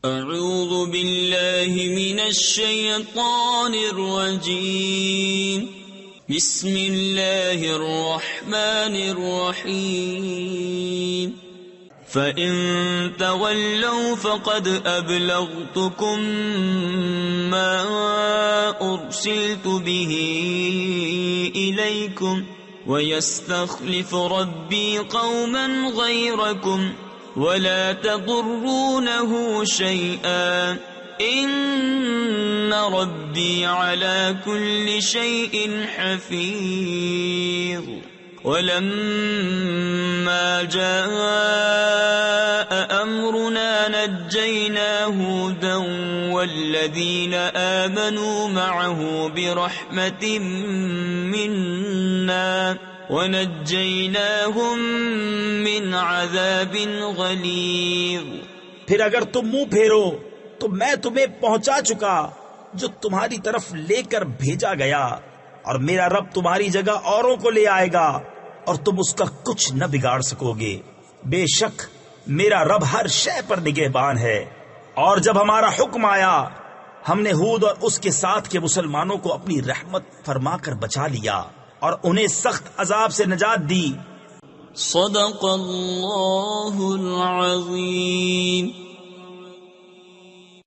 اعوذ باللہ من الشیطان الرجیم بسم اللہ الرحمن الرحیم فَإِن تَوَلَّوْا فَقَدْ أَبْلَغْتُكُمْ مَا أُرْسِلْتُ بِهِ إِلَيْكُمْ وَيَسْتَخْلِفُ رَبِّي قَوْمًا غَيْرَكُمْ وَلَا تَضُرُّونَهُ شَيْئًا إِنَّ رَبِّي عَلَى كُلِّ شَيْءٍ حَفِيظٌ وَلَمَّا جَاءَ أَمْرُنَا نَجَّيْنَا هُودًا وَالَّذِينَ آمَنُوا مَعَهُ بِرَحْمَةٍ مِنَّا وَنَجَّيْنَاهُمْ مِنْ عَذَابٍ غَلِيظٍ۔ پھر اگر تم منہ پھیرو تو میں تمہیں پہنچا چکا جو تمہاری طرف لے کر بھیجا گیا، اور میرا رب تمہاری جگہ اوروں کو لے آئے گا اور تم اس کا کچھ نہ بگاڑ سکو گے۔ بے شک میرا رب ہر شے پر نگہبان ہے۔ اور جب ہمارا حکم آیا ہم نے ہود اور اس کے ساتھ کے مسلمانوں کو اپنی رحمت فرما کر بچا لیا اور انہیں سخت عذاب سے نجات دی۔ صدق اللہ العظیم۔